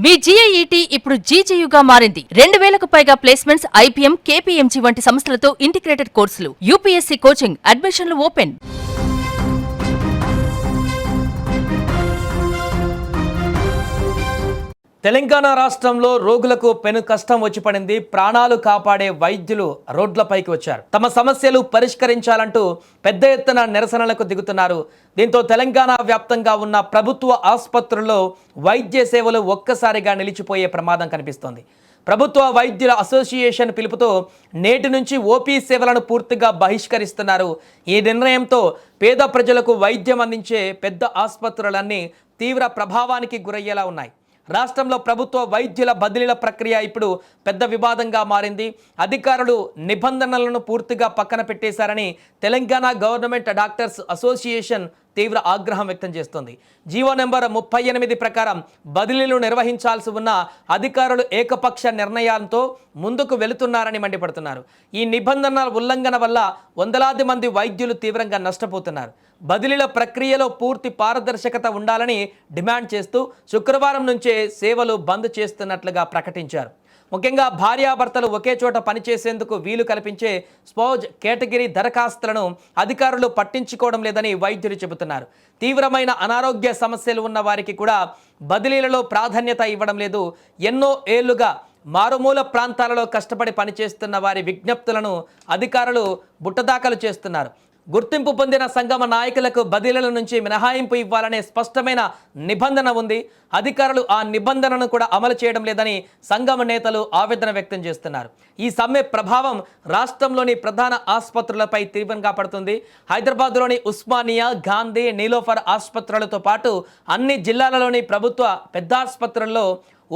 మీ జీఐఈటీ ఇప్పుడు జీజేయుగా మారింది. 2000కు పైగా ప్లేస్మెంట్స్, ఐపీఎం, కేపీఎంజీ వంటి సంస్థలతో ఇంటిగ్రేటెడ్ కోర్సులు. యూపీఎస్సీ కోచింగ్, అడ్మిషన్లు ఓపెన్. తెలంగాణ రాష్ట్రంలో రోగులకు పెను కష్టం వచ్చి పడింది. ప్రాణాలు కాపాడే వైద్యులు రోడ్లపైకి వచ్చారు. తమ సమస్యలు పరిష్కరించాలంటూ పెద్ద ఎత్తున నిరసనలకు దిగుతున్నారు. దీంతో తెలంగాణ వ్యాప్తంగా ఉన్న ప్రభుత్వ ఆసుపత్రుల్లో వైద్య సేవలు ఒక్కసారిగా నిలిచిపోయే ప్రమాదం కనిపిస్తోంది. ప్రభుత్వ వైద్యుల అసోసియేషన్ పిలుపుతో నేటి నుంచి ఓపీ సేవలను పూర్తిగా బహిష్కరిస్తున్నారు. ఈ నిర్ణయంతో పేద ప్రజలకు వైద్యం అందించే పెద్ద ఆసుపత్రులన్నీ తీవ్ర ప్రభావానికి గురయ్యేలా ఉన్నాయి. రాష్ట్రంలో ప్రభుత్వ వైద్యుల బదిలీల ప్రక్రియ ఇప్పుడు పెద్ద వివాదంగా మారింది. అధికారులు నిబంధనలను పూర్తిగా పక్కన పెట్టేశారని తెలంగాణ గవర్నమెంట్ డాక్టర్స్ అసోసియేషన్ తీవ్ర ఆగ్రహం వ్యక్తం చేస్తోంది. జీవో నెంబర్ 38 ప్రకారం బదిలీలు నిర్వహించాల్సి ఉన్న అధికారులు ఏకపక్ష నిర్ణయాలతో ముందుకు వెళుతున్నారని మండిపడుతున్నారు. ఈ నిబంధనల ఉల్లంఘన వల్ల వందలాది మంది వైద్యులు తీవ్రంగా నష్టపోతున్నారు. బదిలీల ప్రక్రియలో పూర్తి పారదర్శకత ఉండాలని డిమాండ్ చేస్తూ శుక్రవారం నుంచే సేవలు బంద్ చేస్తున్నట్లుగా ప్రకటించారు. ముఖ్యంగా భార్యాభర్తలు ఒకే చోట పనిచేసేందుకు వీలు కల్పించే స్పౌజ్ కేటగిరీ దరఖాస్తులను అధికారులు పట్టించుకోవడం లేదని వైద్యులు చెబుతున్నారు. తీవ్రమైన అనారోగ్య సమస్యలు ఉన్న వారికి కూడా బదిలీలలో ప్రాధాన్యత ఇవ్వడం లేదు. ఎన్నో ఏళ్లుగా మారుమూల ప్రాంతాలలో కష్టపడి పనిచేస్తున్న వారి విజ్ఞప్తులను అధికారులు బుట్టదాఖలు చేస్తున్నారు. గుర్తింపు పొందిన సంగమ నాయకులకు బదిలీల నుంచి మినహాయింపు ఇవ్వాలనే స్పష్టమైన నిబంధన ఉంది. అధికారులు ఆ నిబంధనను కూడా అమలు చేయడం లేదని సంగమ నేతలు ఆవేదన వ్యక్తం చేస్తున్నారు. ఈ సమ్మె ప్రభావం రాష్ట్రంలోని ప్రధాన ఆసుపత్రులపై తీవ్రంగా పడుతుంది. హైదరాబాద్లోని ఉస్మానియా, గాంధీ, నీలోఫర్ ఆసుపత్రులతో పాటు అన్ని జిల్లాలలోని ప్రభుత్వ పెద్ద ఆసుపత్రుల్లో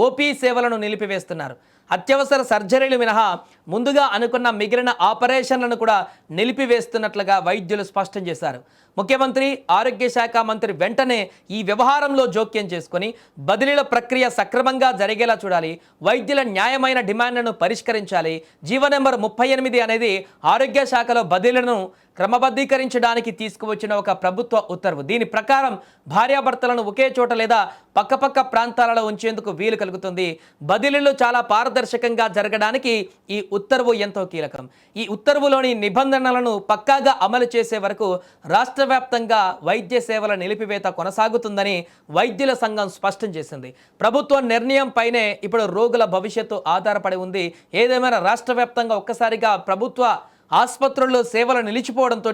ఓపీ సేవలను నిలిపివేస్తున్నారు. అత్యవసర సర్జరీలు మినహా ముందుగా అనుకున్న మిగిలిన ఆపరేషన్లను కూడా నిలిపివేస్తున్నట్లుగా వైద్యులు స్పష్టం చేశారు. ముఖ్యమంత్రి, ఆరోగ్య శాఖ మంత్రి వెంటనే ఈ వ్యవహారంలో జోక్యం చేసుకుని బదిలీల ప్రక్రియ సక్రమంగా జరిగేలా చూడాలి. వైద్యుల న్యాయమైన డిమాండ్లను పరిష్కరించాలి. జీవో నెంబర్ 38 అనేది ఆరోగ్య శాఖలో బదిలీలను క్రమబద్ధీకరించడానికి తీసుకువచ్చిన ఒక ప్రభుత్వ ఉత్తర్వు. దీని ప్రకారం భార్యాభర్తలను ఒకే చోట లేదా పక్కపక్క ప్రాంతాలలో ఉంచేందుకు వీలు కలుగుతుంది. బదిలీలు చాలా పారదర్శకంగా జరగడానికి ఈ ఉత్తర్వు ఎంతో కీలకం. ఈ ఉత్తర్వులోని నిబంధనలను పక్కాగా అమలు చేసే వరకు రాష్ట్ర వ్యాప్తంగా వైద్య సేవల నిలిపివేత కొనసాగుతుందని వైద్యుల సంఘం స్పష్టం చేసింది. ప్రభుత్వ నిర్ణయం పైనే ఇప్పుడు రోగుల భవిష్యత్తు ఆధారపడి ఉంది. ఏదేమైనా రాష్ట్ర వ్యాప్తంగా ఒక్కసారిగా ప్రభుత్వ ఆసుపత్రుల్లో సేవలు నిలిచిపోవడంతో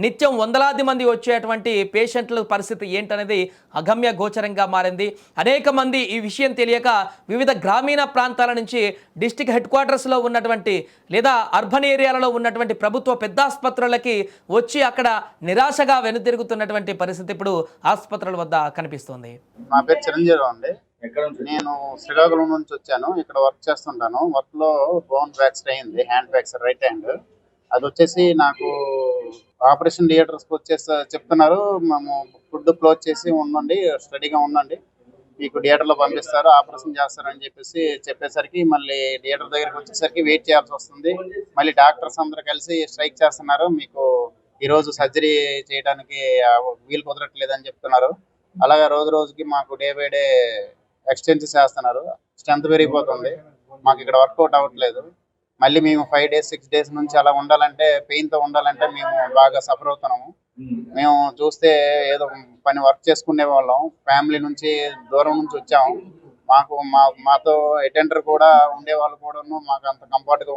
నిత్యం వందలాది మంది వచ్చేటువంటి పేషెంట్ల పరిస్థితి ఏంటనేది అగమ్య గోచరంగా మారింది. అనేక మంది ఈ విషయం తెలియక వివిధ గ్రామీణ ప్రాంతాల నుంచి డిస్టిక్ హెడ్ క్వార్టర్స్లో ఉన్నటువంటి లేదా అర్బన్ ఏరియాలలో ఉన్నటువంటి ప్రభుత్వ పెద్ద ఆసుపత్రులకి వచ్చి అక్కడ నిరాశగా వెనుతిరుగుతున్నటువంటి పరిస్థితి ఇప్పుడు ఆసుపత్రుల వద్ద కనిపిస్తోంది. నా పేరు చిరంజీవి అండి. నేను శ్రీకాకుళం నుంచి వచ్చాను. ఇక్కడ వర్క్ చేస్తుంటాను. వర్క్ లో బోన్ ఫ్రాక్చర్ అయింది, హ్యాండ్ ఫ్రాక్చర్, రైట్ హ్యాండ్. అది వచ్చేసి నాకు ఆపరేషన్ థియేటర్స్కి వచ్చేసి చెప్తున్నారు, మేము ఫుడ్ క్లోజ్ చేసి ఉండండి, స్టడీగా ఉండండి, మీకు థియేటర్లో పంపిస్తారు, ఆపరేషన్ చేస్తారని చెప్పేసరికి మళ్ళీ థియేటర్ దగ్గరికి వచ్చేసరికి వెయిట్ చేయాల్సి వస్తుంది. మళ్ళీ డాక్టర్స్ అందరూ కలిసి స్ట్రైక్ చేస్తున్నారు, మీకు ఈరోజు సర్జరీ చేయడానికి వీలు కుదరట్లేదని చెప్తున్నారు. అలాగే రోజు రోజుకి మాకు డే బై డే ఎక్స్టెన్స్ చేస్తున్నారు. స్ట్రెంత్ పెరిగిపోతుంది, మాకు ఇక్కడ వర్కౌట్ అవ్వట్లేదు. మళ్ళీ మేము 5 days 6 days నుంచి అలా ఉండాలంటే, పెయిన్తో ఉండాలంటే మేము బాగా సఫర్ అవుతున్నాము. మేము చూస్తే ఏదో పని వర్క్ చేసుకునే వాళ్ళం, ఫ్యామిలీ నుంచి దూరం నుంచి వచ్చాము. మాతో అటెండర్ కూడా ఉండేవాళ్ళు కూడాను మాకు అంత కంఫర్ట్గా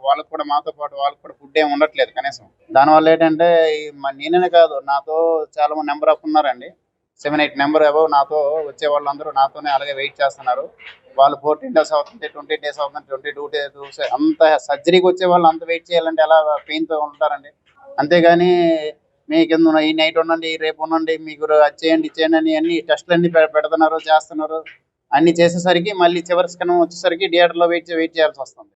వాళ్ళకి కూడా మాతో పాటు వాళ్ళకి కూడా ఫుడ్ ఏమి ఉండట్లేదు కనీసం. దానివల్ల ఏంటంటే నేనే కాదు, నాతో చాలా మంది నెంబర్ ఆఫ్ ఉన్నారండి, 7-8 నెంబర్ అబౌవ్ నాతో వచ్చే వాళ్ళందరూ నాతోనే అలాగే వెయిట్ చేస్తున్నారు. వాళ్ళు 14 days అవుతుంది, 20 days అవుతుంది, 22 days. అంత సర్జరీకి వచ్చే వాళ్ళు అంత వెయిట్ చేయాలంటే ఎలా పెయిన్తో ఉంటారండి. అంతేగాని మీకు ఈ నైట్ ఉండండి, రేపు ఉండండి, మీకు అది చేయండి ఇచ్చేయండి అని అన్ని టెస్టులు అన్ని పెడుతున్నారు, చేస్తున్నారు. అన్ని చేసేసరికి మళ్ళీ చివరి స్కనం వచ్చేసరికి థియేటర్లో వెయిట్ చేయాల్సి వస్తుంది.